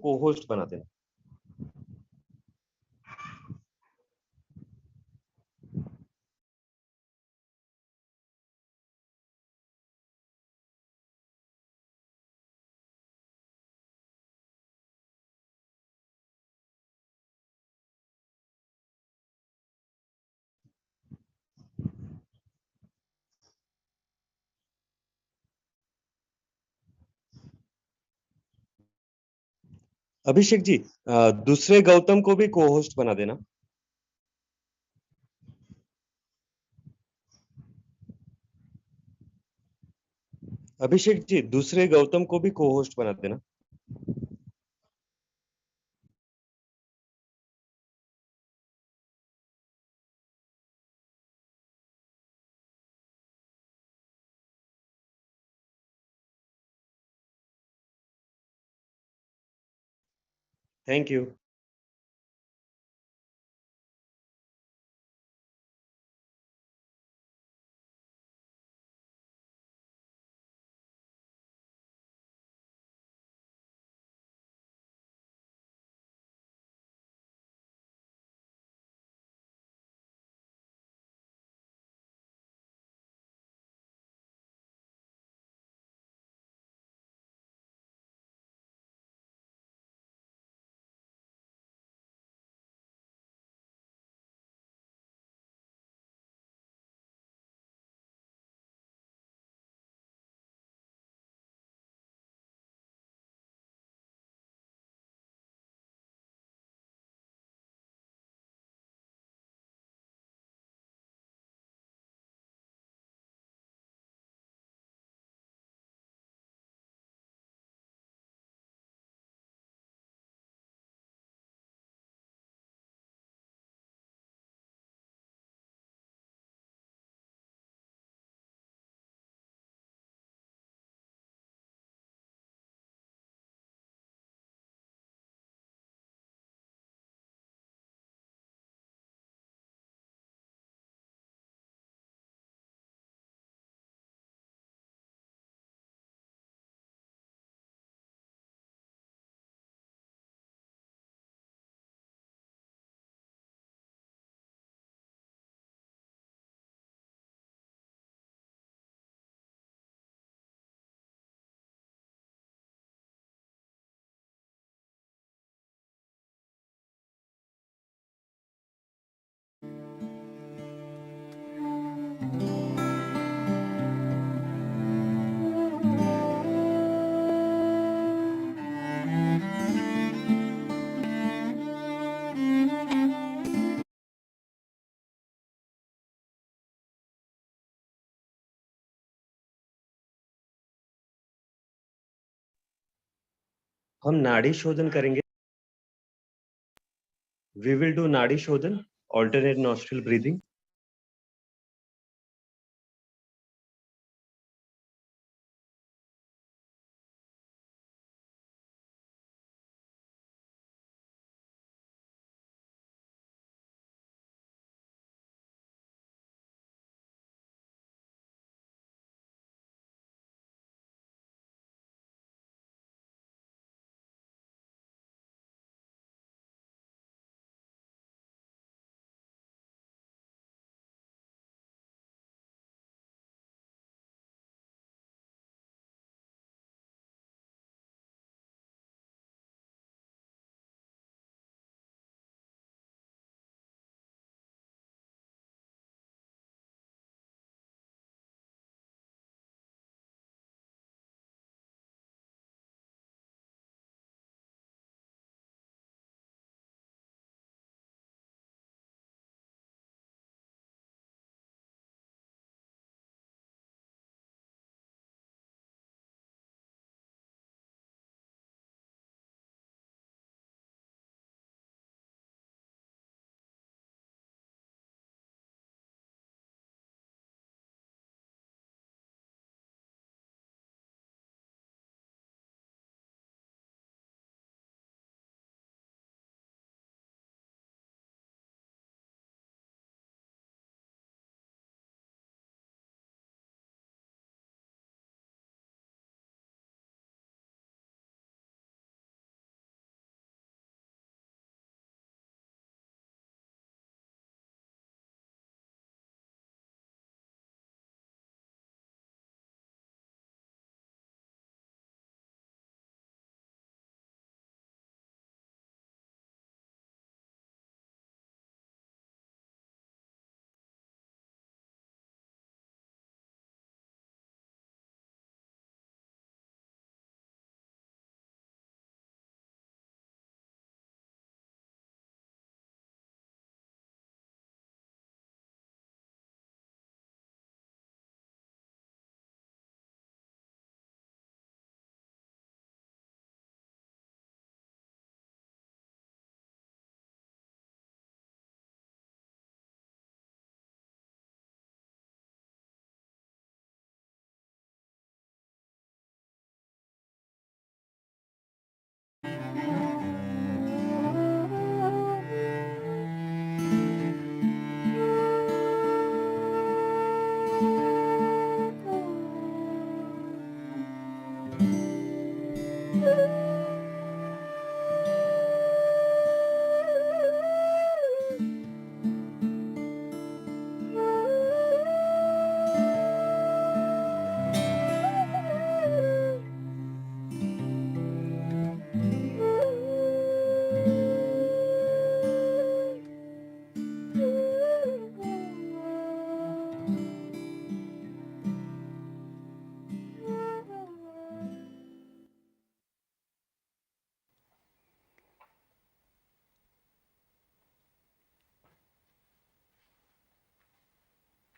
को होस्ट बना देना। अभिषेक जी, दूसरे गौतम को भी को होस्ट बना देना। अभिषेक जी, दूसरे गौतम को भी को होस्ट बना देना। Thank you. हम नाड़ी शोधन करेंगे। We will do Nadi Shodhan, alternate nostril breathing.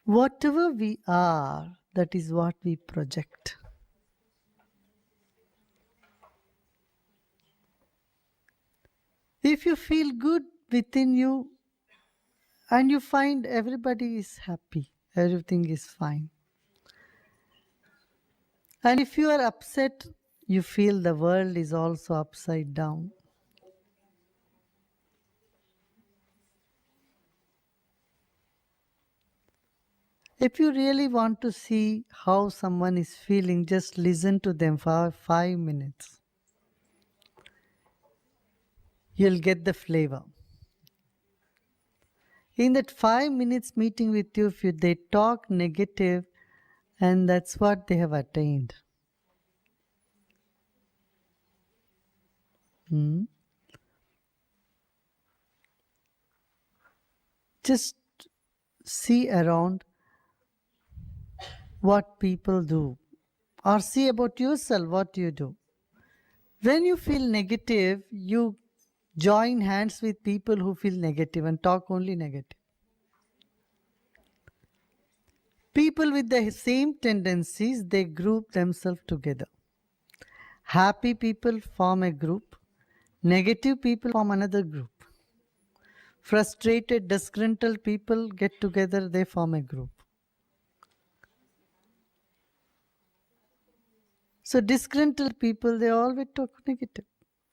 Whatever we are, that is what we project. If you feel good within you and you find everybody is happy, everything is fine. And if you are upset, you feel the world is also upside down. If you really want to see how someone is feeling, just listen to them for 5 minutes. You'll get the flavor. In that 5 minutes meeting with you, if they talk negative, and that's what they have attained. Hmm? Just see around what people do, or see about yourself what you do. When you feel negative, you join hands with people who feel negative and talk only negative. People with the same tendencies, they group themselves together. Happy people form a group, negative people form another group. Frustrated, disgruntled people get together, they form a group. So disgruntled people, they always talk negative.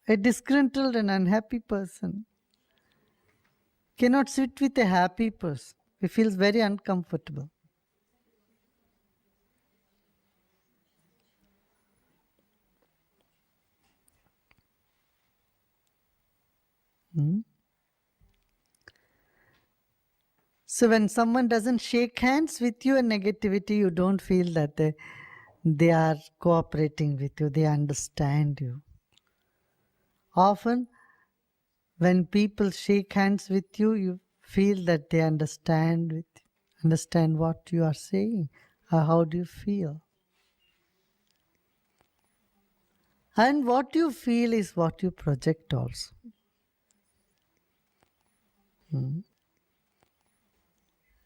A disgruntled and unhappy person cannot sit with a happy person. He feels very uncomfortable. Hmm? So when someone doesn't shake hands with you in negativity, you don't feel that they are cooperating with you, they understand you. Often when people shake hands with you, you feel that they understand what you are saying, or how do you feel. And what you feel is what you project also. Hmm.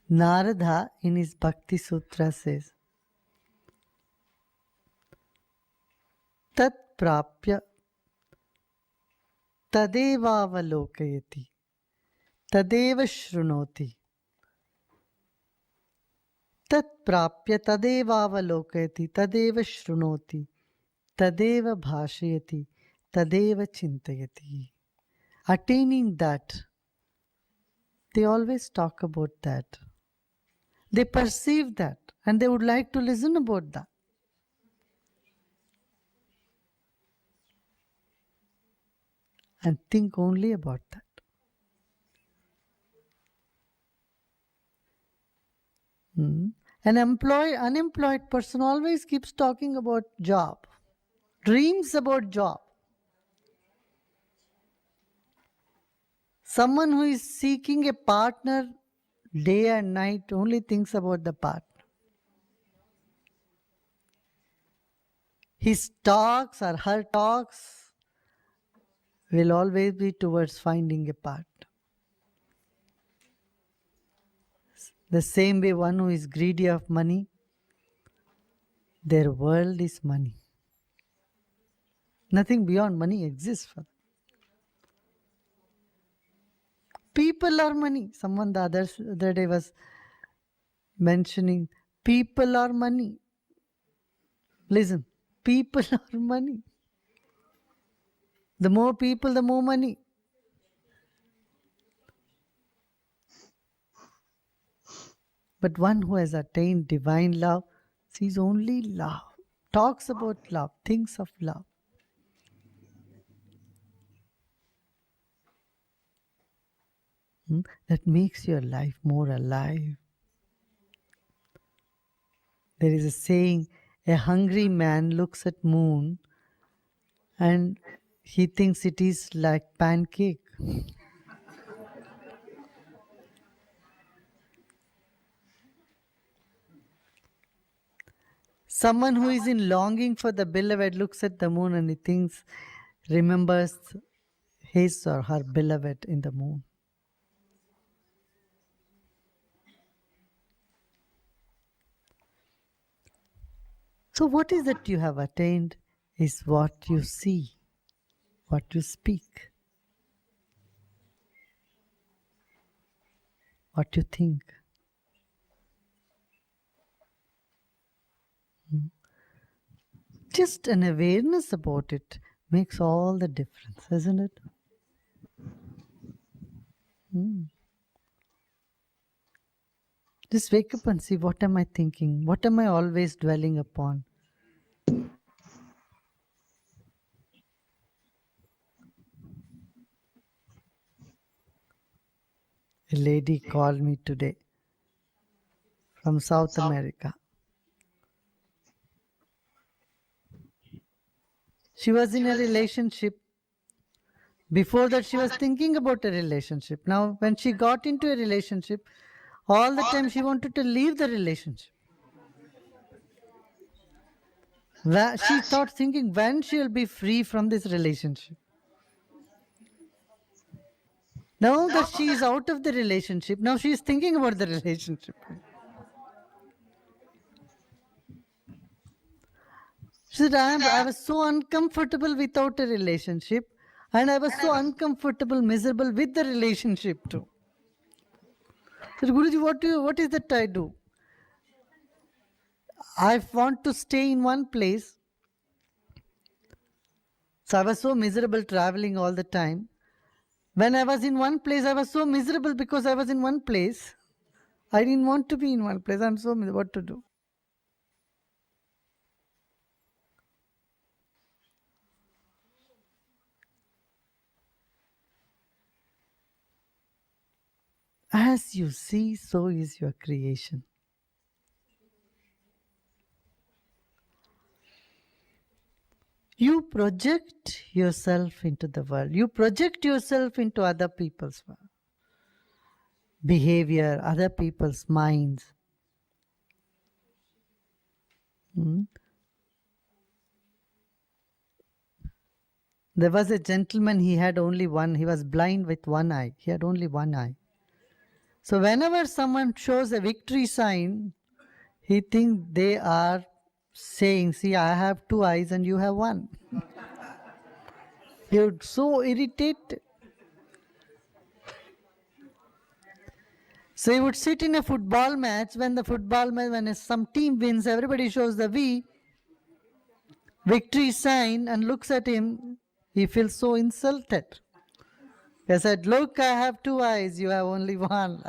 Narada in his Bhakti Sutra says, Tat prapya tadevāvalokayati tadeva shrunoti. Tat prapya tadevāvalokayati tadeva shrunoti tadeva bhashayati tadeva chintayati. Attaining that, they always talk about that. They perceive that and they would like to listen about that. And think only about that. Hmm. An unemployed person always keeps talking about job, dreams about job. Someone who is seeking a partner day and night only thinks about the partner. His talks or her talks will always be towards finding a partner. The same way one who is greedy of money, their world is money. Nothing beyond money exists for them. People are money. Someone the other day was mentioning, people are money. Listen, people are money. The more people, the more money. But one who has attained divine love sees only love, talks about love, thinks of love. That makes your life more alive. There is a saying, a hungry man looks at moon and he thinks it is like pancake. Someone who is in longing for the beloved looks at the moon and he thinks, remembers his or her beloved in the moon. So what is that you have attained is what you see, what you speak, what you think. Just an awareness about it makes all the difference, isn't it? Just wake up and see, what am I thinking? What am I always dwelling upon? A lady called me today from South America. She was in a relationship. Before that, she was thinking about a relationship. Now, when she got into a relationship, all the time she wanted to leave the relationship. She thought, thinking, when she will be free from this relationship. Now that she is out of the relationship, now she is thinking about the relationship. She said, I was so uncomfortable without a relationship, and I was so uncomfortable, miserable with the relationship too. I said, Guruji, what is that I do? I want to stay in one place. So I was so miserable traveling all the time. When I was in one place, I was so miserable because I was in one place. I didn't want to be in one place. I'm so miserable. What to do? As you see, so is your creation. You project yourself into the world. You project yourself into other people's behavior, other people's minds. There was a gentleman, he was blind with one eye. He had only one eye. So whenever someone shows a victory sign, he thinks they are saying, see, I have two eyes and you have one. He would so irritate. So he would sit in a football match. When some team wins, everybody shows the victory sign and looks at him. He feels so insulted. He said, look, I have two eyes, you have only one.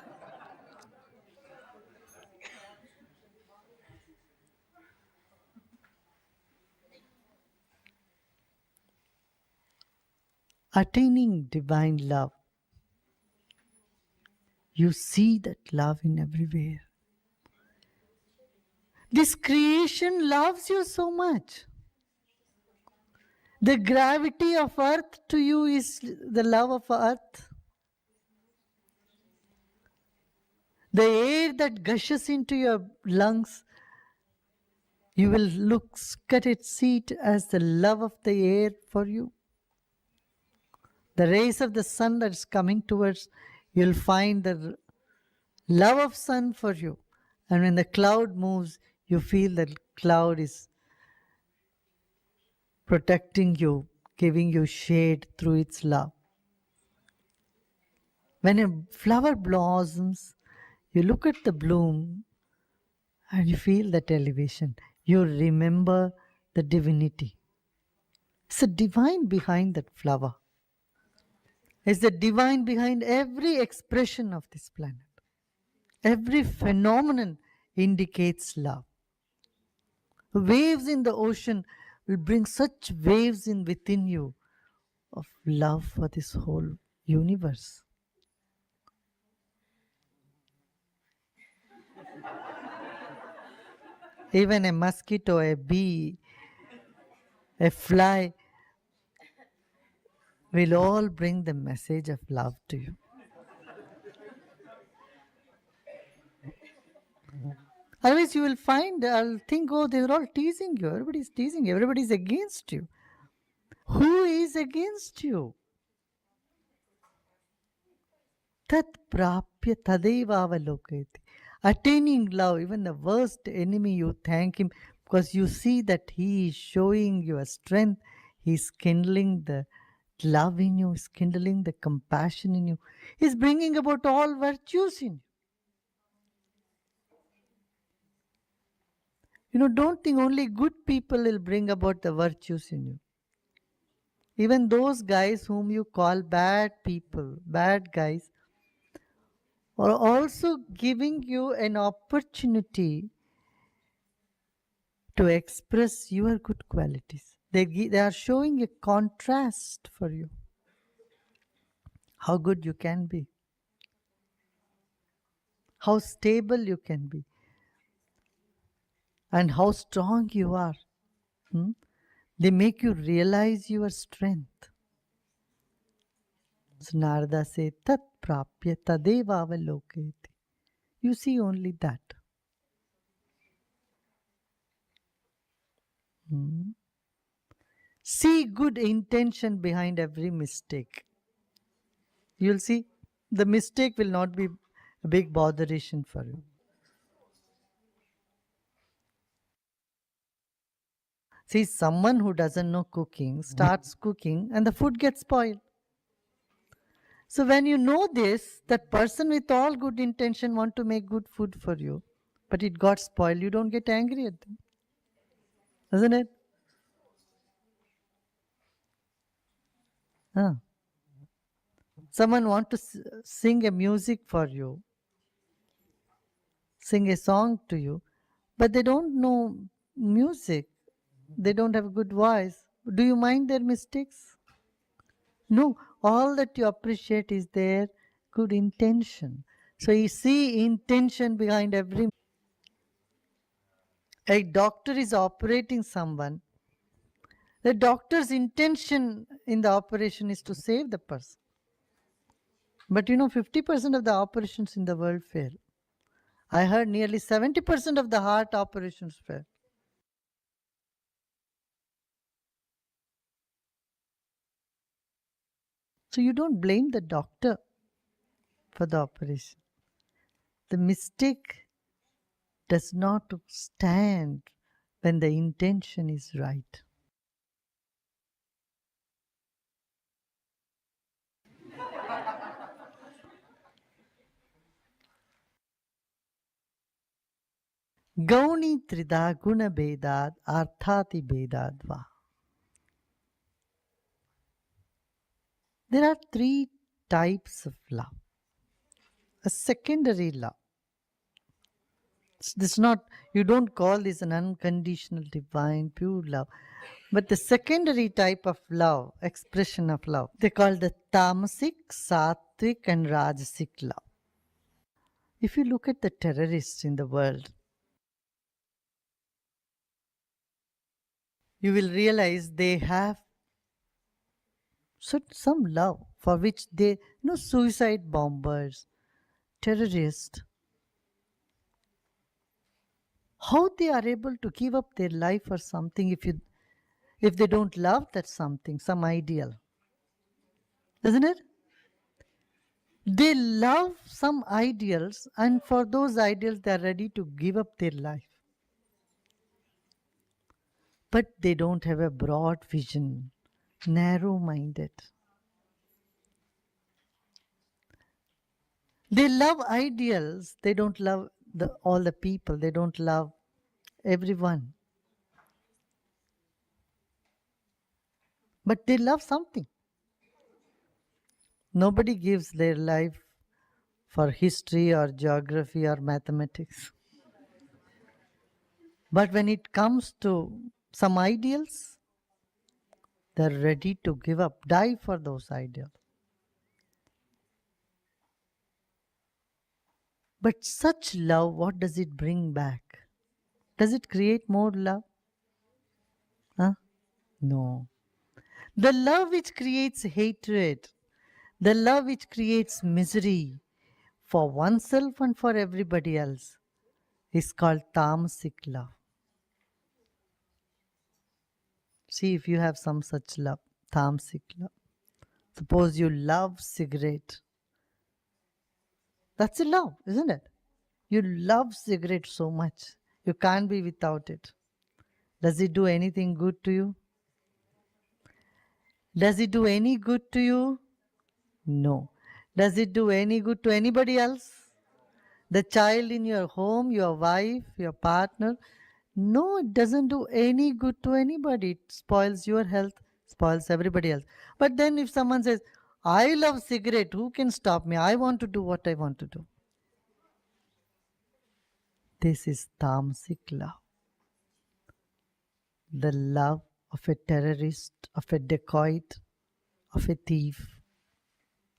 Attaining divine love. You see that love in everywhere. This creation loves you so much. The gravity of earth to you is the love of earth. The air that gushes into your lungs, you will look at it, see it as the love of the air for you. The rays of the sun that's coming towards, you'll find the love of sun for you. And when the cloud moves, you feel that cloud is protecting you, giving you shade through its love. When a flower blossoms, you look at the bloom and you feel that elevation. You remember the divinity. It's the divine behind that flower. It's the divine behind every expression of this planet. Every phenomenon indicates love. Waves in the ocean will bring such waves in within you of love for this whole universe. Even a mosquito, a bee, a fly will all bring the message of love to you. Otherwise, you will find, I'll think, oh, they're all teasing you. Everybody's teasing you. Everybody's against you. Who is against you? Tat prapya tadeva avalokayati. Attaining love, even the worst enemy, you thank him because you see that he is showing your strength. He's kindling the love in you, he's kindling the compassion in you, he's bringing about all virtues in you. Don't think only good people will bring about the virtues in you. Even those guys whom you call bad people, bad guys, are also giving you an opportunity to express your good qualities. They are showing a contrast for you, how good you can be, how stable you can be, and how strong you are. Hmm? They make you realize your strength. So Narada says, Tat prapya tadeva avalokayati. You see only that. Hmm? See good intention behind every mistake. You'll see the mistake will not be a big botheration for you. See, someone who doesn't know cooking starts cooking and the food gets spoiled. So when you know this, that person with all good intention want to make good food for you, but it got spoiled, you don't get angry at them. Isn't it? Huh. Someone want to sing a music for you, sing a song to you, but they don't know music. They don't have a good voice. Do you mind their mistakes? No, all that you appreciate is their good intention. So you see intention behind every. A doctor is operating someone. The doctor's intention in the operation is to save the person. But 50% of the operations in the world fail. I heard nearly 70% of the heart operations fail. So you don't blame the doctor for the operation. The mistake does not stand when the intention is right. Gauni trida guna bedad arthati bedadva. There are three types of love. A secondary love. This not, you don't call this an unconditional, divine, pure love. But the secondary type of love, expression of love, they call the tamasic, sattvic, and rajasic love. If you look at the terrorists in the world, you will realize they have some love for which they, suicide bombers, terrorists, how they are able to give up their life for something if they don't love that something, some ideal. Isn't it? They love some ideals, and for those ideals, they are ready to give up their life. But they don't have a broad vision, narrow minded. They love ideals, they don't love all the people, they don't love everyone. But they love something. Nobody gives their life for history or geography or mathematics. But when it comes to some ideals, they're ready to give up, die for those ideals. But such love, what does it bring back? Does it create more love? Huh? No. The love which creates hatred, the love which creates misery for oneself and for everybody else is called tamasic love. See if you have some such love, tamasic love. Suppose you love cigarette. That's a love, isn't it? You love cigarette so much. You can't be without it. Does it do anything good to you? Does it do any good to you? No. Does it do any good to anybody else? The child in your home, your wife, your partner? No, it doesn't do any good to anybody. It spoils your health, spoils everybody else. But then if someone says, I love cigarette, who can stop me? I want to do what I want to do. This is tamasic love. The love of a terrorist, of a dacoit, of a thief,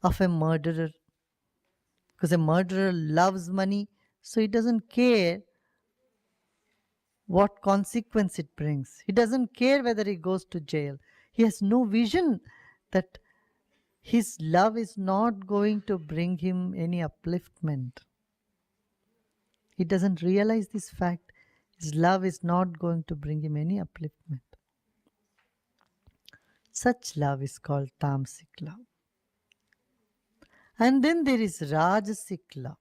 of a murderer. Because a murderer loves money, so he doesn't care what consequence it brings. He doesn't care whether he goes to jail. He has no vision that his love is not going to bring him any upliftment. He doesn't realize this fact. His love is not going to bring him any upliftment. Such love is called tamasic love. And then there is rajasic love.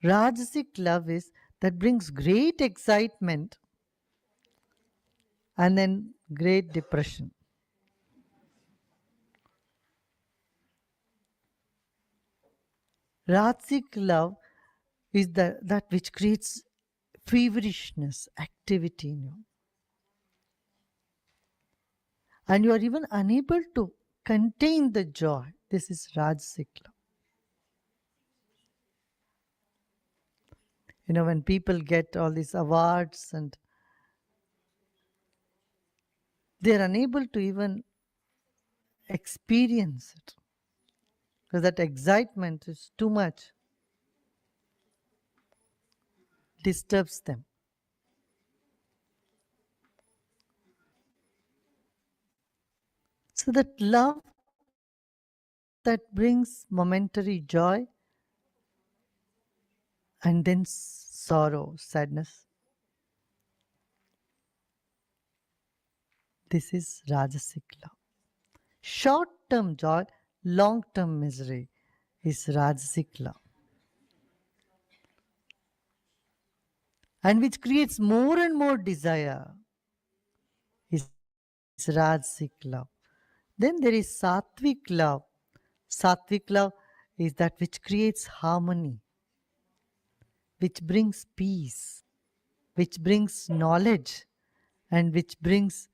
Rajasic love is that brings great excitement and then great depression. Rajasic love is that which creates feverishness, activity in you. And you are even unable to contain the joy. This is Rajasic love. You know, when people get all these awards and they are unable to even experience it because that excitement is too much, disturbs them. So that love that brings momentary joy and then sorrow, sadness. This is Rajasic love. Short-term joy, long-term misery is Rajasic love. And which creates more and more desire is Rajasic love. Then there is Sattvic love. Sattvic love is that which creates harmony, which brings peace, which brings knowledge, and which brings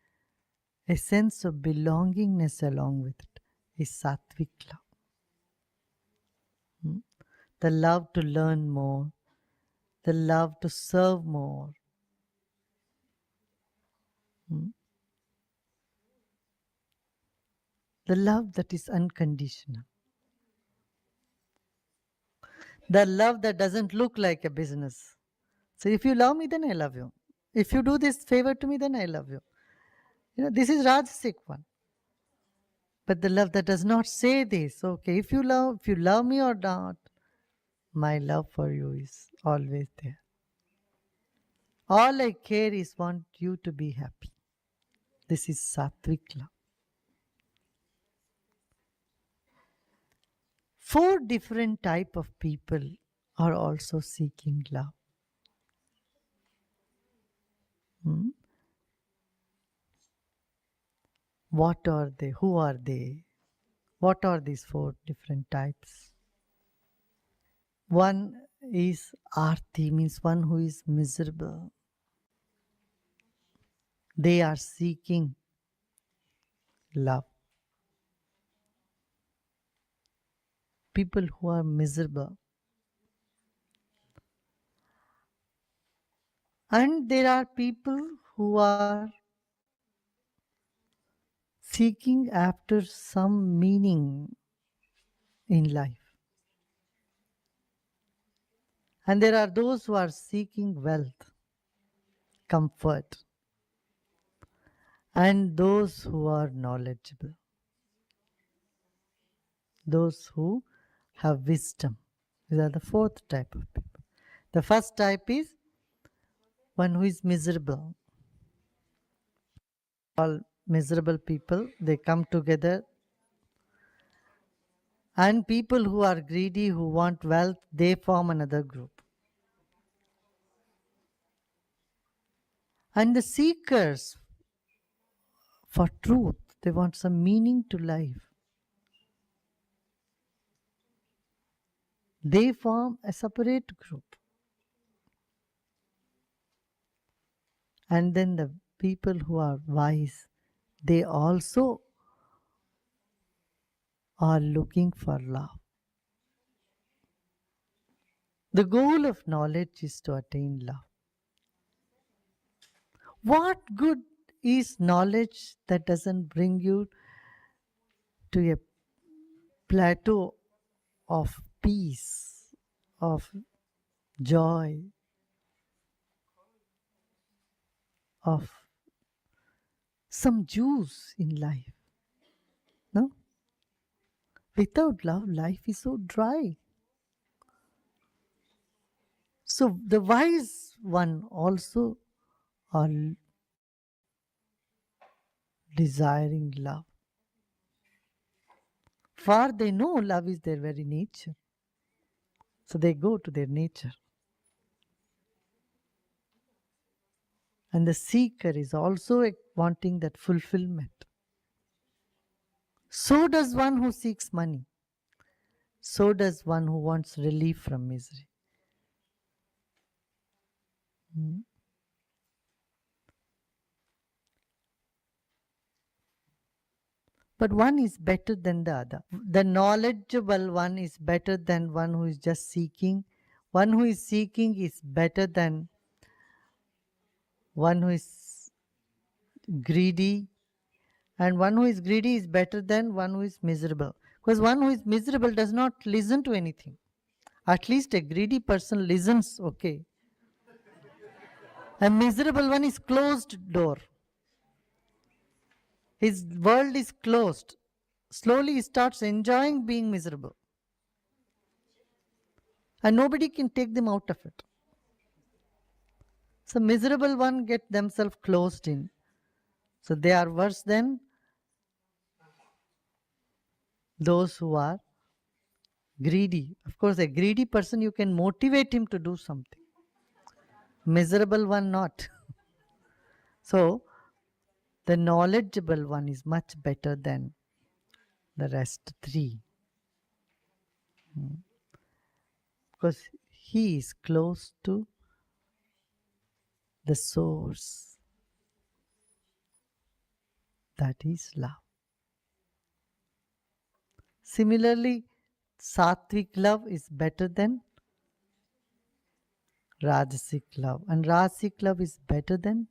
a sense of belongingness along with it, is Sattvic love. The love to learn more, the love to serve more. The love that is unconditional. The love that doesn't look like a business. So if you love me, then I love you. If you do this favor to me, then I love you. You know, this is Rajasic one. But the love that does not say this, okay, if you love me or not, my love for you is always there. All I care is want you to be happy. This is Sattvic love. 4 different type of people are also seeking love. What are they? Who are they? What are these 4 different types? One is Arti, means one who is miserable. They are seeking love. People who are miserable. And there are people who are seeking after some meaning in life. And there are those who are seeking wealth, comfort, and those who are knowledgeable, those who have wisdom. These are the 4th type of people. The first type is one who is miserable. All miserable people, they come together. And people who are greedy, who want wealth, they form another group. And the seekers for truth, they want some meaning to life. They form a separate group. And then the people who are wise, they also are looking for love. The goal of knowledge is to attain love. What good is knowledge that doesn't bring you to a plateau of peace, of joy, of some juice in life? No? Without love, life is so dry. So the wise one also are desiring love. For they know love is their very nature. So they go to their nature. And the seeker is also wanting that fulfillment. So does one who seeks money. So does one who wants relief from misery. Hmm? But one is better than the other. The knowledgeable one is better than one who is just seeking. One who is seeking is better than one who is greedy. And one who is greedy is better than one who is miserable. Because one who is miserable does not listen to anything. At least a greedy person listens, okay. A miserable one is closed door. His world is closed. Slowly he starts enjoying being miserable. And nobody can take them out of it. So miserable one get themselves closed in. So they are worse than those who are greedy. Of course, a greedy person, you can motivate him to do something. Miserable one, not. So the knowledgeable one is much better than the rest three. Because he is close to the source. That is love. Similarly, sattvic love is better than rajasic love, and rajasic love is better than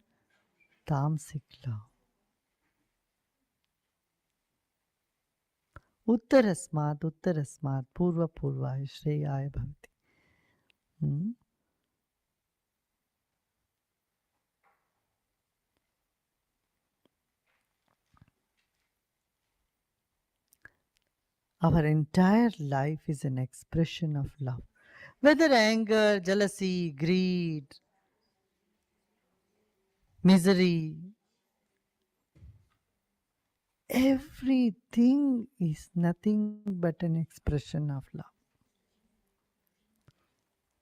tamasic love. Uttarasmat purva purvaya shreyaya bhavati. Our entire life is an expression of love. Whether anger, jealousy, greed, misery, everything is nothing but an expression of love.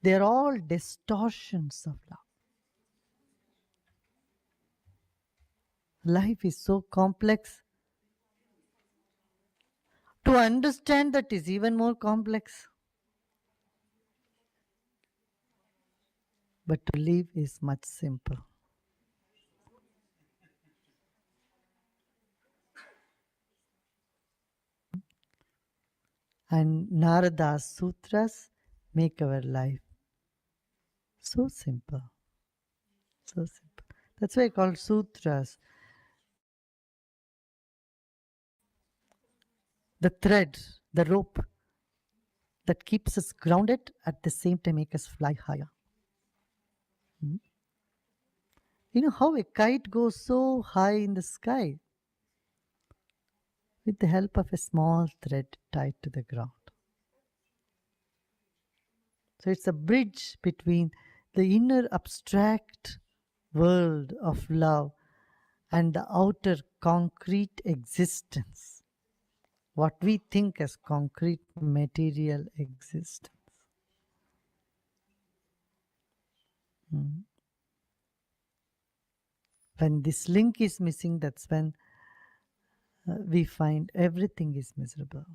They are all distortions of love. Life is so complex. To understand that is even more complex. But to live is much simple. And Narada's sutras make our life so simple. So simple. That's why I call sutras the thread, the rope that keeps us grounded, at the same time make us fly higher. You know how a kite goes so high in the sky? With the help of a small thread tied to the ground. So it's a bridge between the inner abstract world of love and the outer concrete existence, what we think as concrete material existence. When this link is missing, that's when we find everything is miserable.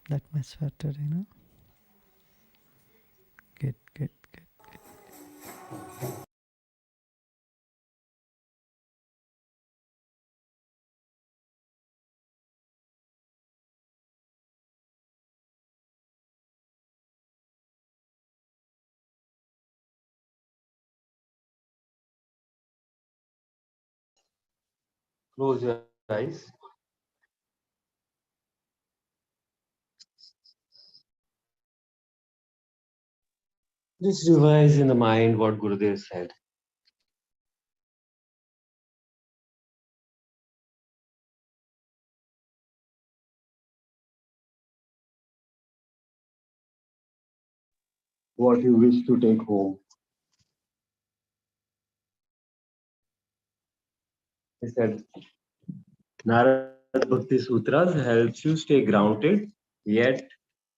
That my sweater, Good, good, good. Close your eyes. Just revise in the mind what Gurudev said. What you wish to take home. He said, Narad Bhakti Sutras helps you stay grounded, yet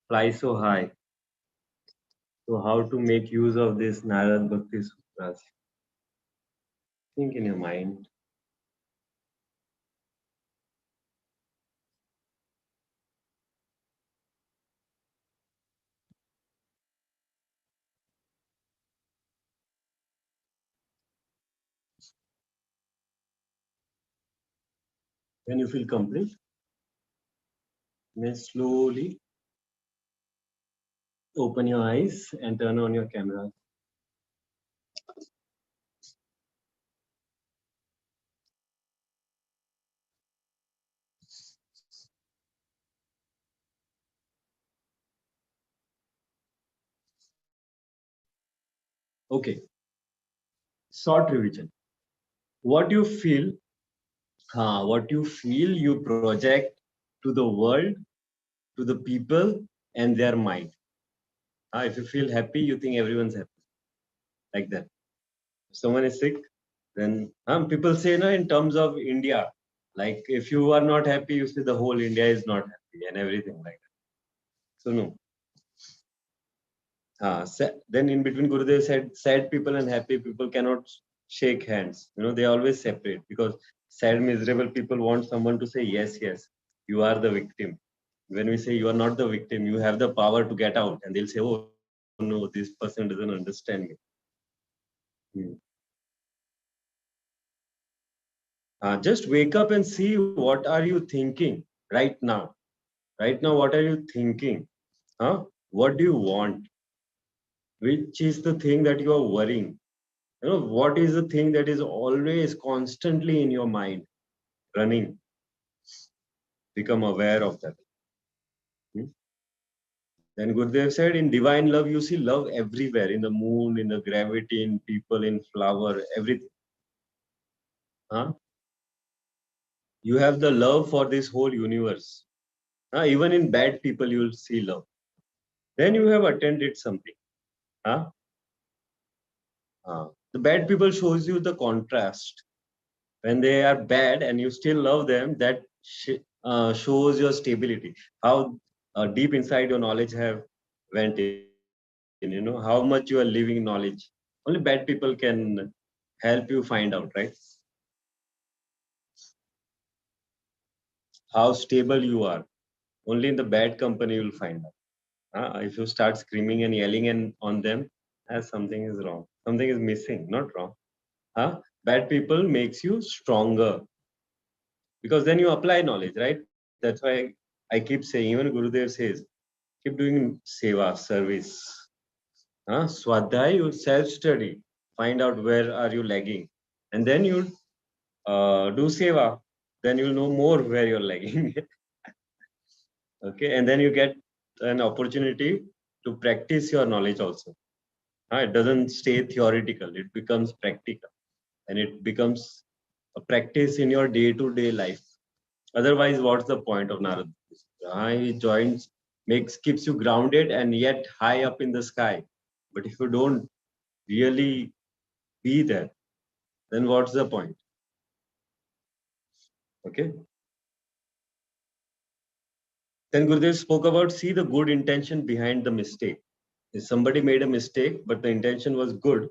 fly so high. So how to make use of this Narad Bhakti Sutras? Think in your mind. When you feel complete, then slowly open your eyes and turn on your camera. Okay, short revision. What you feel, you project to the world, to the people and their mind. If you feel happy, you think everyone's happy. Like that. If someone is sick, then people say no in terms of India. Like if you are not happy, you say the whole India is not happy and everything like that. So no. Then in between Gurudev said sad people and happy people cannot shake hands. They always separate because sad, miserable people want someone to say yes, yes, you are the victim. When we say you are not the victim, you have the power to get out, and they'll say, oh no, this person doesn't understand me. Just wake up and see what are you thinking right now. Right now, what are you thinking? What do you want? Which is the thing that you are worrying? What is the thing that is always constantly in your mind running? Become aware of that. Then Gurudev said, in divine love, you see love everywhere, in the moon, in the gravity, in people, in flower, everything. You have the love for this whole universe. Even in bad people, you will see love. Then you have attended something. The bad people shows you the contrast. When they are bad and you still love them, that shows your stability. How deep inside your knowledge have went in. How much you are living knowledge. Only bad people can help you find out, right? How stable you are. Only in the bad company you will find out. If you start screaming and yelling on them, something is wrong. Something is missing, not wrong. Bad people makes you stronger because then you apply knowledge, right? That's why I keep saying, even Gurudev says, keep doing seva, service. Swadhyay, you self-study, find out where are you lagging. And then you do seva, then you'll know more where you're lagging. Okay, and then you get an opportunity to practice your knowledge also. It doesn't stay theoretical, it becomes practical. And it becomes a practice in your day-to-day life. Otherwise, what's the point of Narad? He joins, keeps you grounded and yet high up in the sky. But if you don't really be there, then what's the point? Okay. Then Gurudev spoke about see the good intention behind the mistake. If somebody made a mistake, but the intention was good,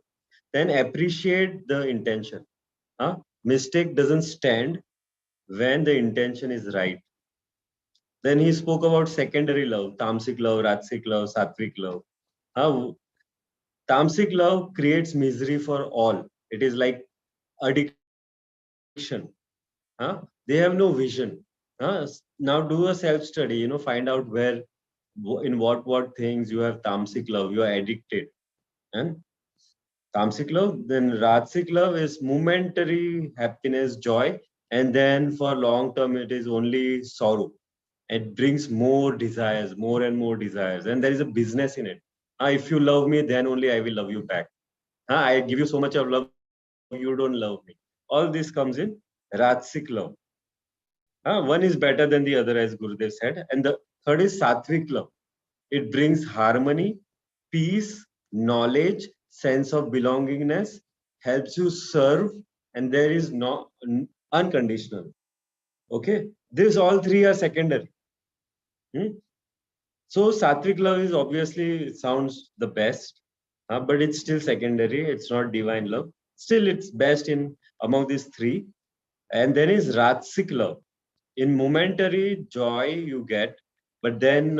then appreciate the intention. Huh? Mistake doesn't stand when the intention is right. Then he spoke about secondary love, tamasic love, rajasic love, sattvic love. Huh? Tamasic love creates misery for all. It is like addiction. Huh? They have no vision. Now do a self study. Find out where, in what things you have tamasic love. You are addicted. And tamasic love, then rajasic love is momentary happiness, joy, and then for long term it is only sorrow. It brings more desires, more and more desires, and there is a business in it. If you love me, then only I will love you back. I give you so much of love, you don't love me. All this comes in rajasic love. One is better than the other, as Gurudev said, and the third is sattvic love. It brings harmony, peace, knowledge, sense of belongingness, helps you serve, and there is no unconditional. Okay, these all three are secondary. So sattvic love is obviously sounds the best, but it's still secondary. It's not divine love. Still, it's best in among these three. And then is rajasic love. In momentary joy you get, but then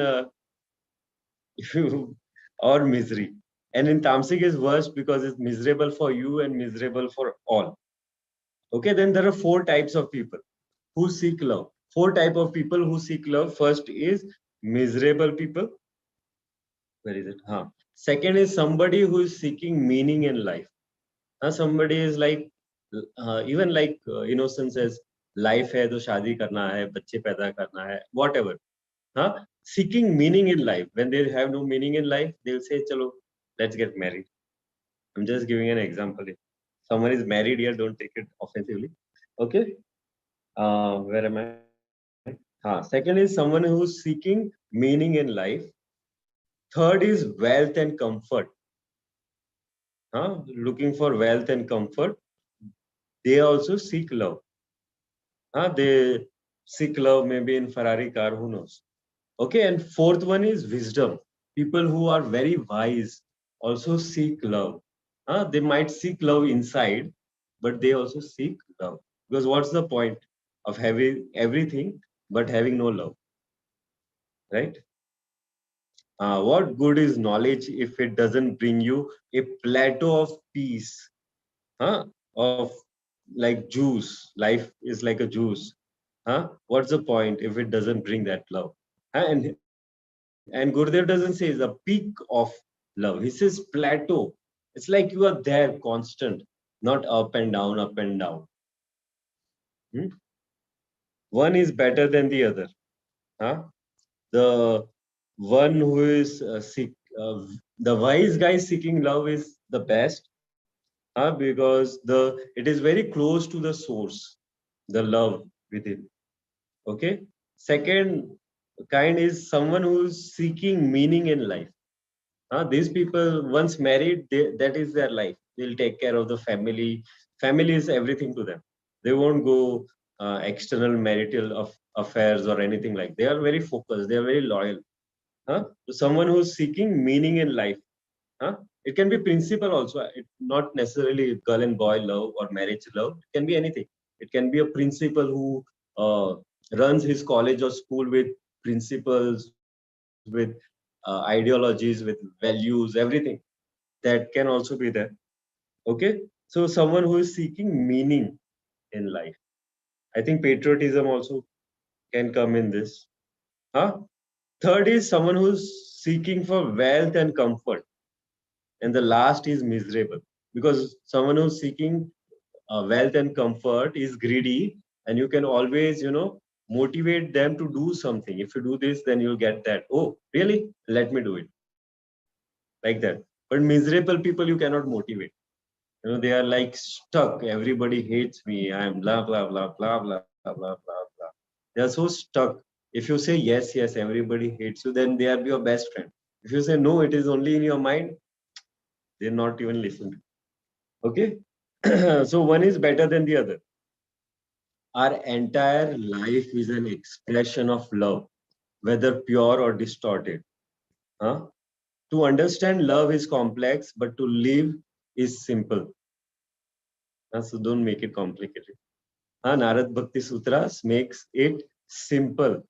you or misery. And in tamasic is worse because it's miserable for you and miserable for all. Okay, then there are four types of people who seek love. Four type of people who seek love. First is miserable people. Where is it? Second is somebody who is seeking meaning in life. Somebody is like even like innocent says life hai to shadi karna hai, bacche paida karna hai, whatever. Seeking meaning in life. When they have no meaning in life, they'll say chalo, let's get married. I'm just giving an example. If someone is married here, don't take it offensively. Okay, where am I? Second is someone who's seeking meaning in life. Third is wealth and comfort. Looking for wealth and comfort. They also seek love. They seek love maybe in Ferrari car, who knows. Okay, and fourth one is wisdom. People who are very wise also seek love. They might seek love inside, but they also seek love. Because what's the point of having everything but having no love, right? What good is knowledge if it doesn't bring you a plateau of peace? Of like juice. Life is like a juice. What's the point if it doesn't bring that love? And Gurudev doesn't say it's a peak of love. He says plateau. It's like you are there constant, not up and down, up and down. Hmm? One is better than the other. Huh? The one who is the wise guy seeking love is the best, because it is very close to the source, the love within. Okay. Second kind is someone who's seeking meaning in life. These people, once married, that is their life. They'll take care of the family. Family is everything to them. They won't go external marital affairs or anything like. They are very focused. They are very loyal. To someone who's seeking meaning in life. Huh? It can be principle also. Not necessarily girl and boy love or marriage love. It can be anything. It can be a principal who runs his college or school with principles, with ideologies, with values, everything. That can also be there. Okay. So someone who is seeking meaning in life. I think patriotism also can come in this. Huh? Third is someone who's seeking for wealth and comfort. And the last is miserable, because someone who's seeking wealth and comfort is greedy, and you can always motivate them to do something. If you do this, then you'll get that. Oh really, let me do it, like that. But miserable people you cannot motivate. They are like stuck. Everybody hates me, I am blah blah blah blah blah blah blah blah. They are so stuck. If you say yes, everybody hates you, then they are your best friend. If you say no, it is only in your mind, they're not even listening. Okay. So one is better than the other. Our entire life is an expression of love. whether pure or distorted. Huh? To understand love is complex, but to live is simple. So don't make it complicated. Narad Bhakti Sutras makes it simple,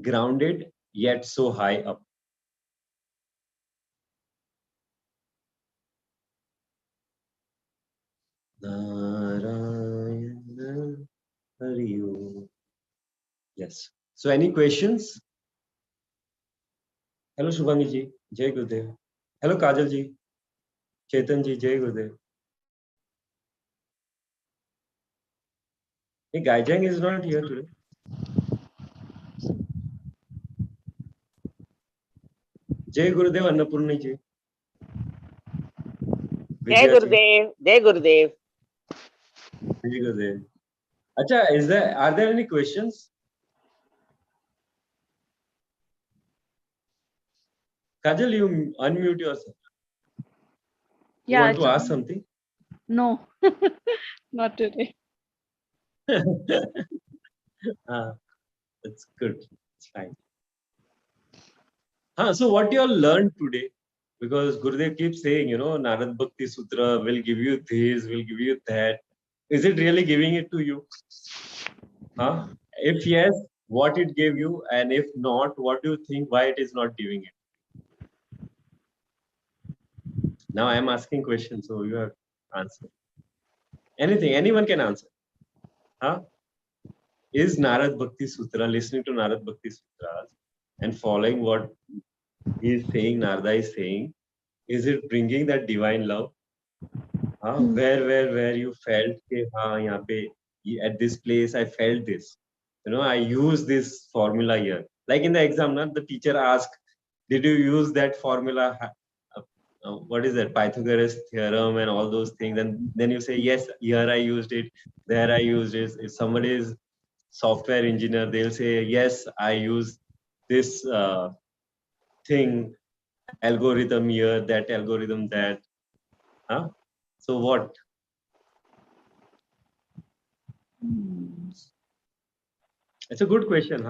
grounded, yet so high up. Narayana Hari Om. Yes. So any questions? Hello Shubhangi ji, Jai Gurudev. Hello Kajal ji, Chetan ji, Jai Gurudev. Hey, Gaijang is not here today. Jai Gurudev Annapurni ji. Jai Gurudev, Jai Gurudev. Jai Gurudev. Acha, are there any questions? Kajal, you unmute yourself. You want to ask something? No, not today. That's good. It's fine. So what you all learned today? Because Gurudev keeps saying, Narad Bhakti Sutra will give you this, will give you that. Is it really giving it to you? If yes, what it gave you, and if not, what do you think why it is not giving it? Now I am asking questions, so you have to answer. Anything, anyone can answer. Is Narad Bhakti Sutra, listening to Narad Bhakti Sutras and following what he is saying, Narada is saying, is it bringing that divine love? Where you felt, at this place I felt this. I use this formula here. Like in the exam, the teacher asked, did you use that formula? What is that? Pythagoras theorem and all those things. And then you say, yes, here I used it, there I used it. If somebody is software engineer, they'll say, yes, I use this thing, algorithm here, that algorithm, that. So what? It's a good question,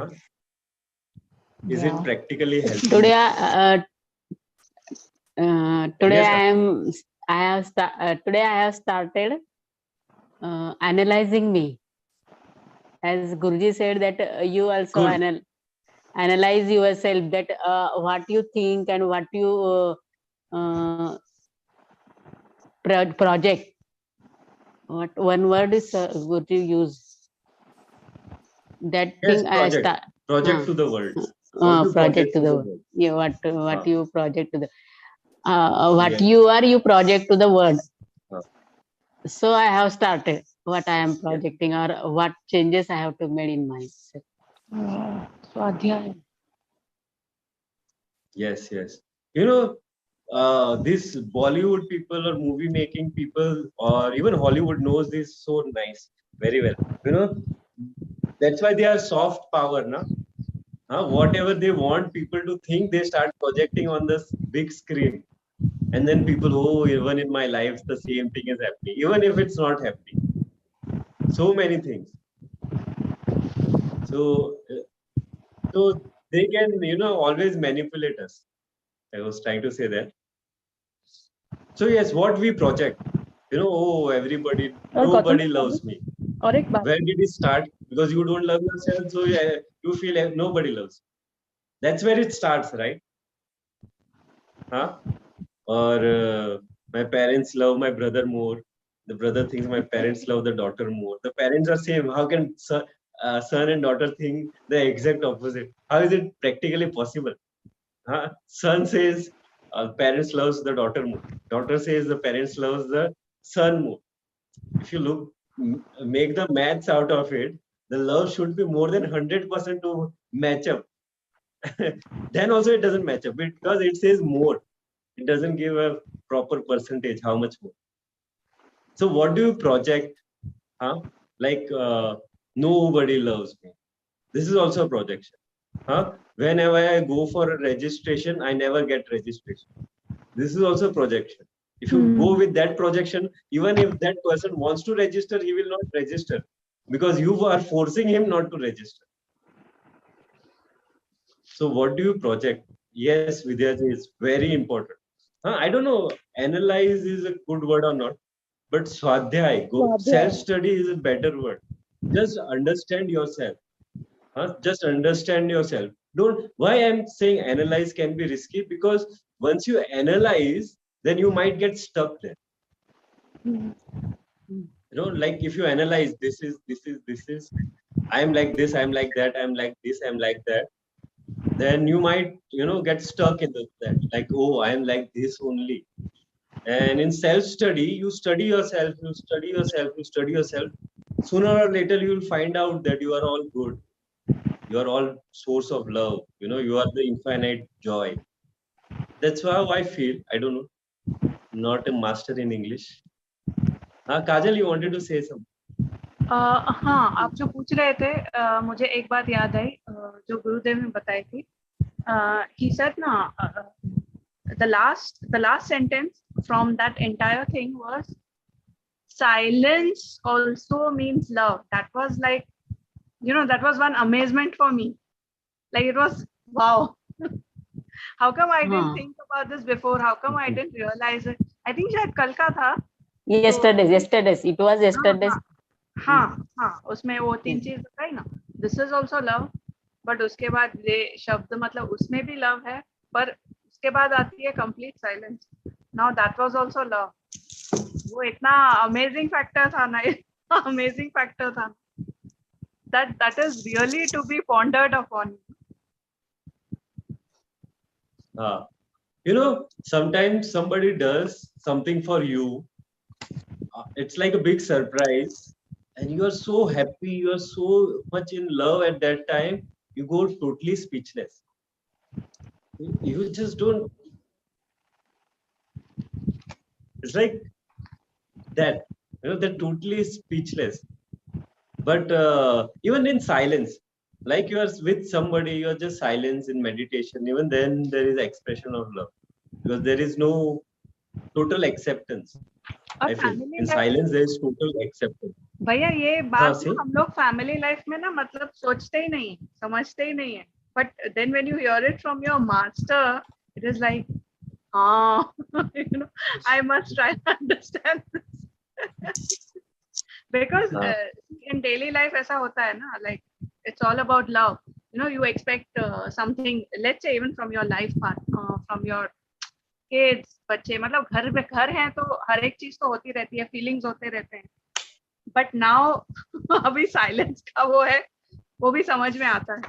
Is it practically helpful? Today, Yes, today I have started analyzing me. As Guruji said that you also analyze yourself, that what you think and what you project. What one word is Guruji use? That yes, thing project to the world. Project to the world. Yeah, what you project to the what yes. you are, you project to the world. So I have started what I am projecting, or what changes I have to make in myself. Yes. This Bollywood people or movie making people or even Hollywood knows this so nice, very well. That's why they are soft power, whatever they want people to think, they start projecting on this big screen. And then people, even in my life, the same thing is happening, even if it's not happening. So many things. So they can, always manipulate us. I was trying to say that. So yes, what we project, everybody, nobody loves me. Where did it start? Because you don't love yourself, so you feel like nobody loves you. That's where it starts, right? Or my parents love my brother more. The brother thinks my parents love the daughter more. The parents are same. How can son and daughter think the exact opposite? How is it practically possible? Son says parents loves the daughter more. Daughter says the parents loves the son more. If you make the maths out of it, the love should be more than 100% to match up. Then also it doesn't match up because it says more. It doesn't give a proper percentage, how much more. So what do you project? Like nobody loves me. This is also a projection. Whenever I go for a registration, I never get registration. This is also a projection. If you go with that projection, even if that person wants to register, he will not register because you are forcing him not to register. So what do you project? Yes, Vidyaji, is very important. I don't know, analyze is a good word or not, but swadhyay, self-study is a better word. Just understand yourself. Just understand yourself. Don't, why I'm saying analyze can be risky, because once you analyze, then you might get stuck there. Like if you analyze, this is, I'm like this, I'm like that, I'm like this, I'm like that, then you might, get stuck in that. Like, oh, I'm like this only. And in self-study, you study yourself, you study yourself, you study yourself. Sooner or later, you will find out that you are all good. You are all source of love. You are the infinite joy. That's how I feel. I don't know. Not a master in English. Kajal, you wanted to say something? हाँ, आप जो पूछ रहे थे, मुझे एक बात याद आई, जो गुरुदेव ने बताई थी. He said na, the last sentence from that entire thing was, silence also means love. That was like, that was one amazement for me. Like it was, wow. How come I didn't think about this before? How come I didn't realize it? I think शायद कल का था. Yesterday's. It was yesterday's. हाँ, उसमें वो 3 चीज बताई ना. This is also love. But उसके बाद ये शब्द मतलब उसमें भी लव है, पर उसके बाद आती है complete silence. Now that was also love. वो इतना अमेजिंग फैक्टर था ना, अमेजिंग फैक्टर था. That is really to be pondered upon. Sometimes somebody does something for you. It's like a big surprise, and you are so happy, you are so much in love at that time, you go totally speechless. You just don't. It's like that. They're totally speechless. But even in silence, like you are with somebody, you are just silence in meditation. Even then, there is expression of love, because there is no total acceptance. I feel in silence there is total acceptance. भैया ये बात ना हम लोग family life में ना मतलब सोचते ही नहीं, समझते ही नहीं है. But then when you hear it from your master, it is like, I must try to understand this. Because in daily life ऐसा होता है ना, like it's all about love. You expect something, let's say even from your life partner, from your kids, बच्चे, मतलब घर हैं तो हर एक चीज तो होती रहती है, फीलिंग्स होते रहते हैं. बट नाउ अभी साइलेंस का वो है, वो भी समझ में आता है.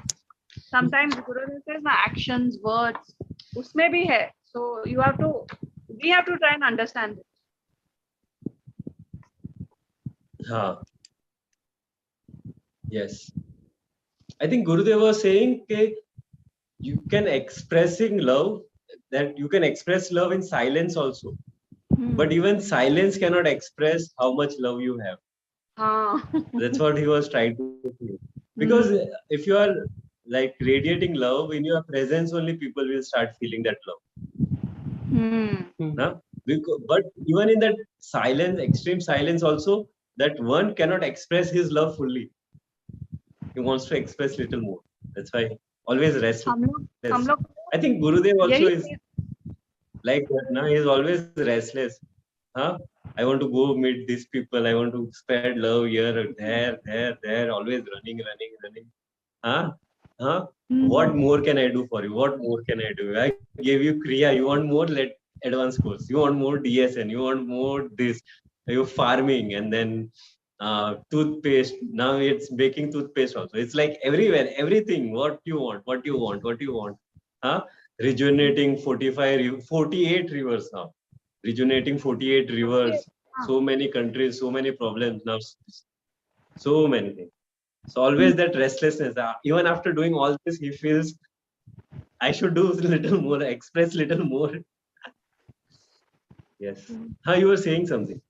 समटाइम्स गुरुदेव सेज ना, एक्शंस, वर्ड्स, उसमें भी है. So we have to try and understand it. Yes, I think Gurudev was saying that you can expressing love, that you can express love in silence also. But even silence cannot express how much love you have. That's what he was trying to say. Because if you are like radiating love in your presence, only people will start feeling that love. But even in that silence, extreme silence also, that one cannot express his love fully. He wants to express little more. That's why always restless. I think Gurudev also is like that. Now he is always restless. I want to go meet these people. I want to spread love here, there. Always running. What more can I do for you? What more can I do? I gave you Kriya. You want more? Let advanced course. You want more DSN. You want more this. You farming, and then toothpaste. Now it's baking toothpaste also. It's like everywhere, everything. What you want? Rejuvenating 48 rivers now. Rejuvenating 48 rivers. So many countries, so many problems now. So many things. So always that restlessness. Even after doing all this, he feels I should do a little more, express little more. Yes. You were saying something.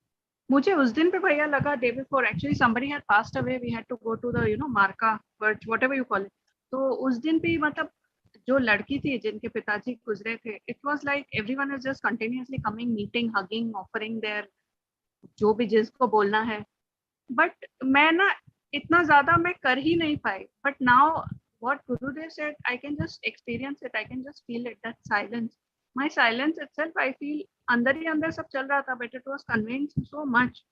मुझे उस दिन पे भैया लगा, day before actually somebody had passed away, we had to go to the मार्का, but whatever you call it. तो उस दिन पे मतलब जो लड़की थी जिनके पिताजी गुजरे थे, it was like everyone is just continuously coming, meeting, hugging, offering their जो भी जिसको बोलना है. बट मैं ना इतना ज्यादा मैं कर ही नहीं पाई. But now what Gurudev said, I can just experience it. I can just feel it. That silence. My silence itself, I feel andar hi andar sab chal raha tha, but it was conveying so much,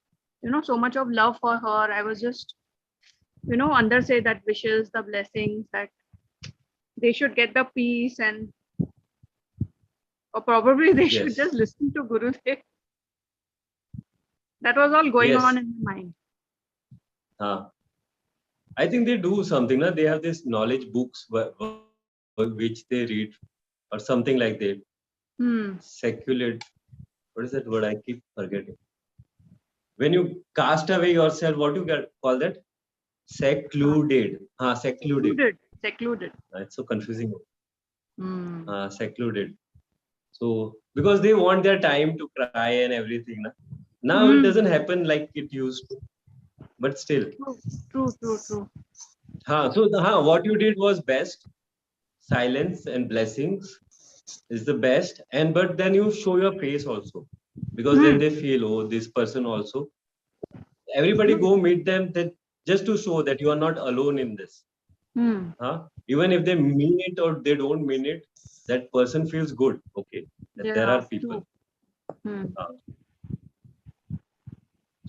so much of love for her. I was just, under say that wishes, the blessings, that they should get the peace, and or probably they should Yes. just listen to Gurudev. That was all going Yes. on in my mind. I think they do something. They have this knowledge books which they read or something like that. Seculate. What is that word? I keep forgetting. When you cast away yourself, what do you call that? Secluded. Secluded. Secluded. It's so confusing. Secluded. So because they want their time to cry and everything. Now it doesn't happen like it used to. But still. True. So what you did was best. Silence and blessings is the best. But then you show your face also. Because then they feel, oh, this person also. Everybody go meet them just to show that you are not alone in this. Even if they mean it or they don't mean it, that person feels good. Okay, that there are people.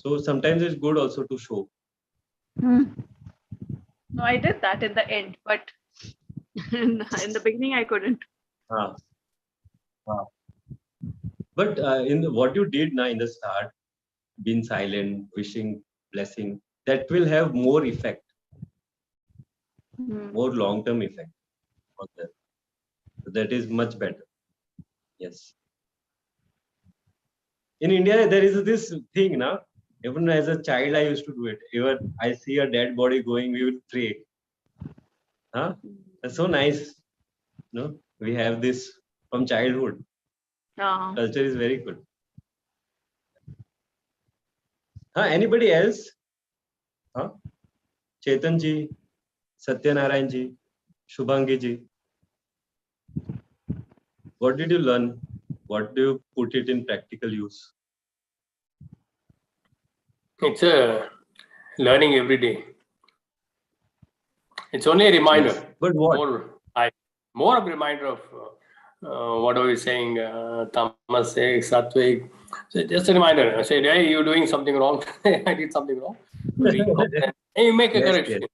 So sometimes it's good also to show. No, I did that in the end, but in the beginning I couldn't. But in what you did now in the start, being silent, wishing, blessing, that will have more effect, more long-term effect. That is much better. Yes. In India, there is this thing now. Even as a child, I used to do it. Even I see a dead body going, we will pray. That's so nice. We have this from childhood. Culture is very good. Anybody else? Chetan ji, Satyanarayan ji, Shubhangi ji. What did you learn? What do you put it in practical use? It's a learning every day. It's only a reminder. Yes. But what? More of a reminder of what are we saying? Tamasik, Satvik. So just a reminder. I said, hey, you're doing something wrong. I did something wrong. And you make a correction. Yes.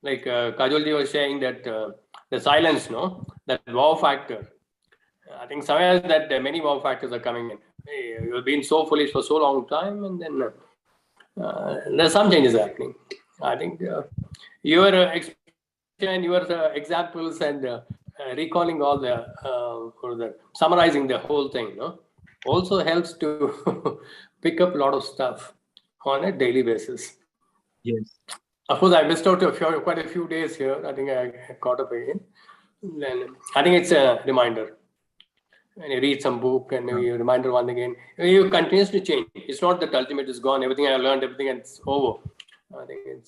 Like Kajolji was saying that the silence, that wow factor. I think somewhere that many wow factors are coming in. Hey, you've been so foolish for so long time, and then there's some changes happening. I think your examples and recalling all the summarizing the whole thing, also helps to pick up a lot of stuff on a daily basis. Yes. Of course, I missed out quite a few days here. I think I caught up again. Then I think it's a reminder. When you read some book and maybe you reminder one again, you continuously change. It's not that ultimate is gone, everything I learned, everything it's over. I think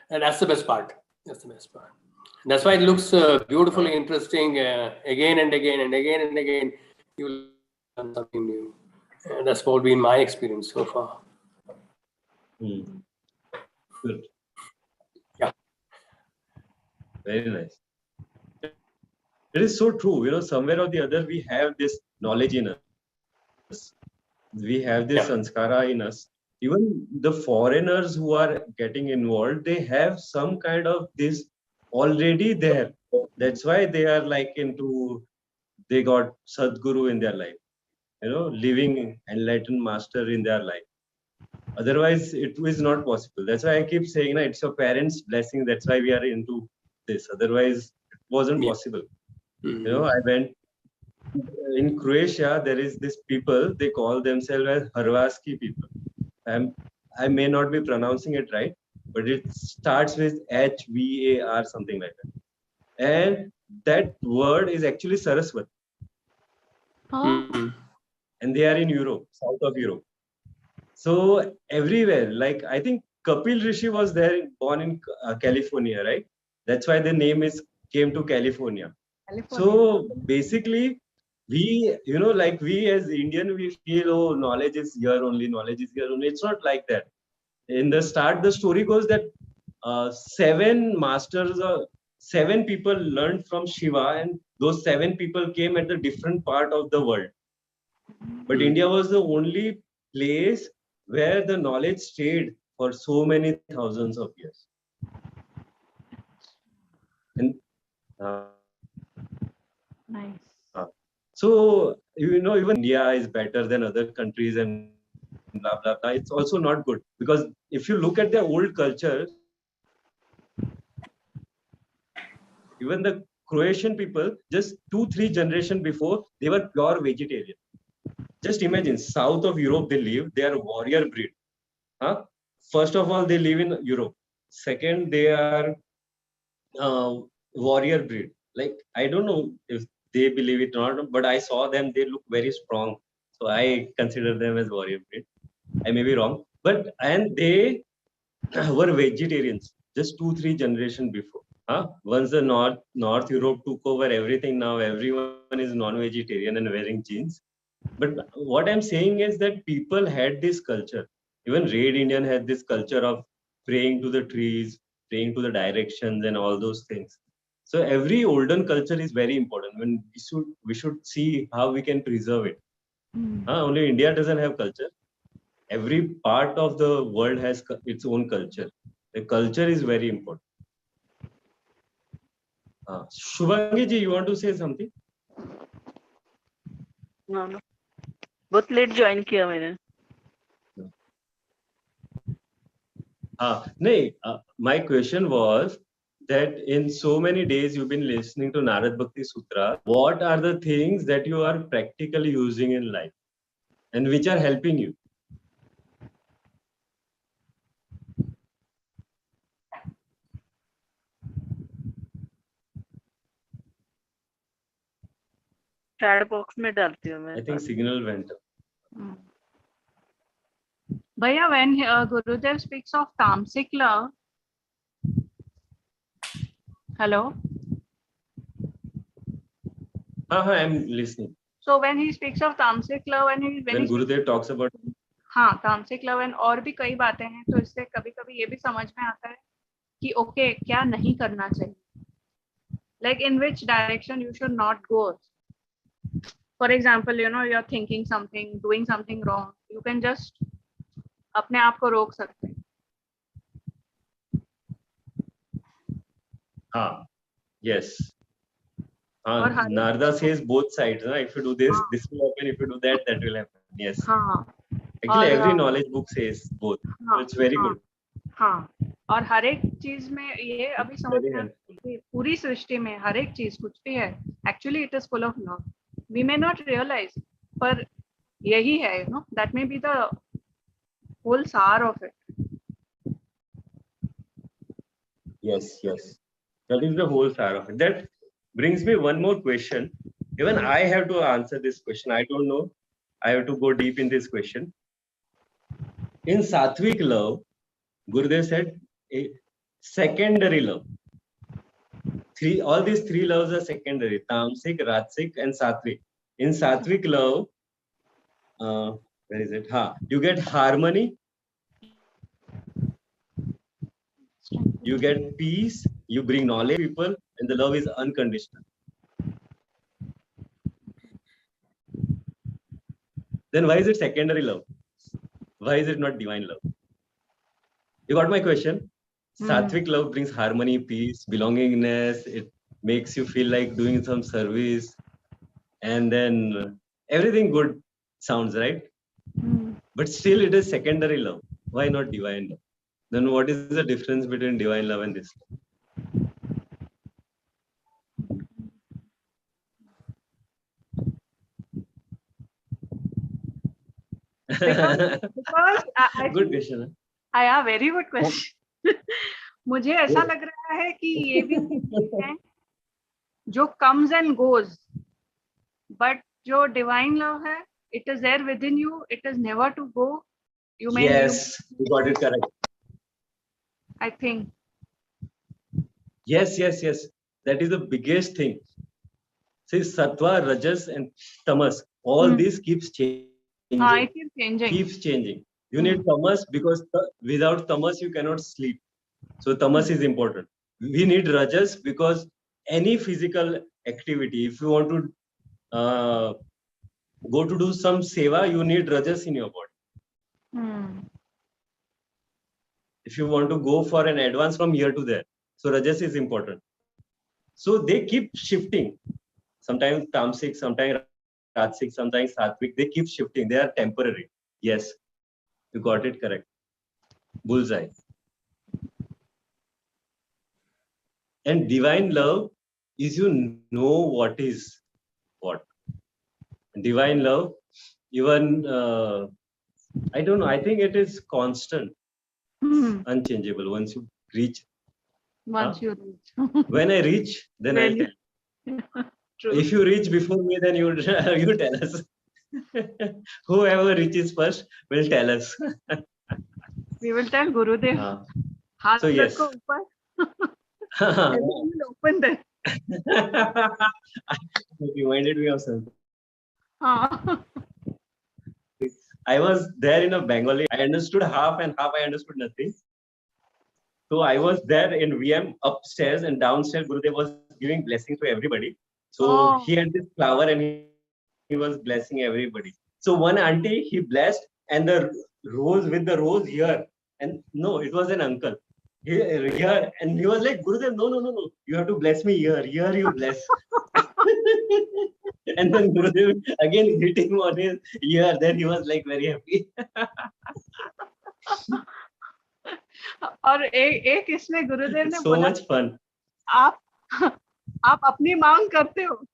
and that's the best part. That's the best part. That's why it looks beautifully interesting again and again and again and again. You learn something new. And that's what been my experience so far. Good. Yeah. Very nice. It is so true. Somewhere or the other, we have this knowledge in us. We have this sanskara in us. Even the foreigners who are getting involved, they have some kind of this already there. That's why they are like they got Sadguru in their life, living enlightened master in their life. Otherwise, it is not possible. That's why I keep saying, it's your parents' blessing. That's why we are into this. Otherwise, it wasn't possible. I went in Croatia. There is this people. They call themselves as Hrvatski people. I may not be pronouncing it right, but it starts with HVAR, something like that. And that word is actually Saraswati. And they are in Europe, south of Europe. So everywhere, like I think Kapil Rishi was there, born in California, right? That's why the name came to California. So basically, we, like we as Indian, we feel, knowledge is here only, knowledge is here only. It's not like that. In the start, the story goes that 7 masters or 7 people learned from Shiva, and those 7 people came at the different part of the world. But India was the only place where the knowledge stayed for so many thousands of years. And Nice. so, you know, even India is better than other countries and blah, blah, blah. It's also not good, because if you look at the old culture, even the Croatian people, just 2-3 generations before, they were pure vegetarian. Just imagine, south of Europe they live, they are warrior breed. Huh? First of all, they live in Europe. Second, they are warrior breed. Like, I don't know if they believe it or not, but I saw them, they look very strong. So I consider them as warrior breed. I may be wrong, but and they were vegetarians just 2-3 generations before. Once the North Europe took over everything, now everyone is non-vegetarian and wearing jeans. But what I'm saying is that people had this culture. Even Red Indian had this culture of praying to the trees, praying to the directions, and all those things. So every olden culture is very important. When we should see how we can preserve it. Only India doesn't have culture. Every part of the world has its own culture. The culture is very important. Shubhangi ji, you want to say something? No, no. बहुत late join किया मैंने. My question was that in so many days you've been listening to Narad Bhakti Sutra. What are the things that you are practically using in life and which are helping you? Chat box में डालती हूँ मैं. I think signal went up. Bhaiya, when Gurudev speaks of tamasic love, hello? I'm listening. So when he speaks of tamasic love and when Gurudev talks about तामसिक love and और भी कई बातें हैं, तो इससे कभी-कभी ये भी समझ में आता है कि ओके क्या नहीं करना चाहिए, like in which direction you should not go. For example, you know, you're thinking something, doing something wrong, you can just अपने आप को रोक सकते हैं. Yes. Narada says both sides. If you do this, this will happen. If you do that, that will happen. Yes. Actually, every knowledge book says both. So it's very good. और हर एक चीज में ये अभी समझ में पूरी सृष्टि में हर एक चीज कुछ भी है, actually it is full of love. We may not realize, पर यही है, you know, that may be the whole sar of it. Yes. That is the whole sar of it. That brings me one more question. Even I have to answer this question. I don't know. I have to go deep in this question. In Sattvic love, Gurudev said secondary love. All these 3 loves are secondary: Tamasic, Rajasic, and Sattvic. In Sattvic love, where is it? You get harmony, you get peace, you bring knowledge to people, and the love is unconditional. Then why is it secondary love? Why is it not divine love? You got my question? Sattvic love brings harmony, peace, belongingness. It makes you feel like doing some service, and then everything good sounds, right? But still it is secondary love. Why not divine love? Then what is the difference between divine love and this love? Because good question. Yeah, very good question. मुझे ऐसा लग रहा है कि ये भी है जो comes and goes, but जो divine love है, it is there within you, it is never to go. You got it correct. I think. Yes. That is the biggest thing. See, Sattva, Rajas, and Tamas, all these keeps changing. It keeps changing. You need Tamas because without Tamas you cannot sleep. So tamas is important. We need rajas because any physical activity, if you want to go to do some seva, you need rajas in your body. If you want to go for an advance from here to there, so rajas is important. So they keep shifting. Sometimes tamasic, sometimes rajasic, sometimes sattvic. They keep shifting. They are temporary. Yes, you got it correct. Bullseye. And divine love is you know what is what. Divine love, even I don't know. I think it is constant, unchangeable. Once you reach. Once you reach. When I reach, then I'll tell. True. If you reach before me, then you you tell us. Whoever reaches first will tell us. We will tell Gurudev. So yes. Everyone will open them. You reminded me of something. I was there in a Bengali. I understood half and half I understood nothing. So I was there in VM upstairs and downstairs. Gurudev was giving blessings to everybody. So he had this flower and he was blessing everybody. So one auntie he blessed and the rose with the rose here. And no, it was an uncle. Here and he was like, Gurudev, no. You have to bless me here. Here you bless. And then Gurudev again hit him on his ear. Then he was like very happy. और एक इसमें गुरुदेव ने so बोला much fun. आप अपनी मांग करते हो.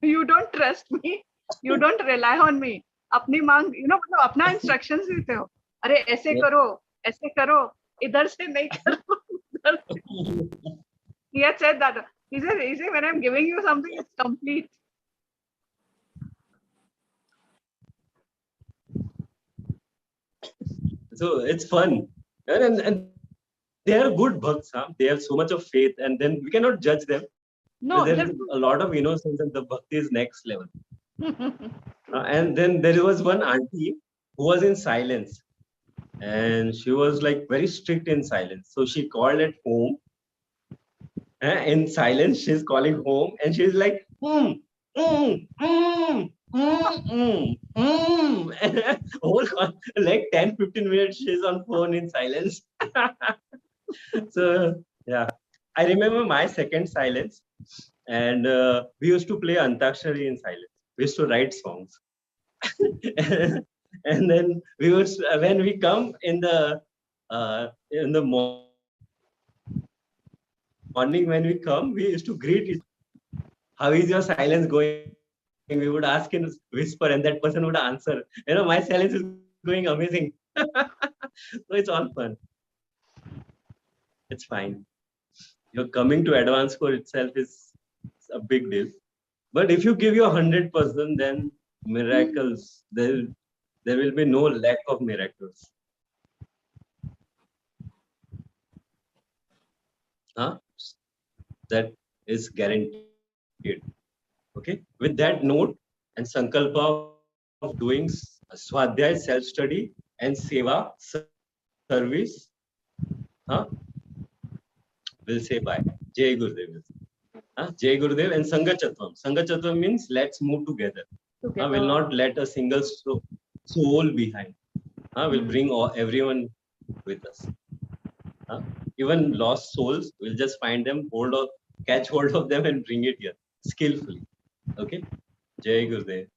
You don't trust me. You don't rely on me. अपनी मांग, मतलब अपना इंस्ट्रक्शंस देते हो. अरे ऐसे करो, इधर से नहीं करो, उधर से. He had said that. He said, when I'm giving you something, it's complete. So it's fun. And they are good bhakts. Huh? They have so much of faith, and then we cannot judge them. No, there's a lot of innocence, and the bhakti is next level. And then there was one auntie who was in silence, and she was like very strict in silence. So she called at home. In silence, she's calling home, and she's like, Whole like 10-15 minutes she's on phone in silence. So yeah, I remember my second silence, and we used to play Antakshari in silence. We used to write songs. And then we would, when we come in the morning, when we come, we used to greet it. How is your silence going? We would ask in whisper, and that person would answer. My silence is going amazing. So it's all fun. It's fine. You're coming to advanced core itself is a big deal. But if you give your 100%, then miracles, there will be no lack of miracles. That is guaranteed. Okay. With that note and sankalpa of doing swadhyay, self-study, and seva, service, we'll say bye. Jai Gurudev. Jai Gurudev and Sangachatvam. Sangachatvam means let's move together. We'll not let a single soul behind. We'll bring everyone with us. Even lost souls, we'll just find them, catch hold of them and bring it here skillfully. Okay? Jai Gurudev.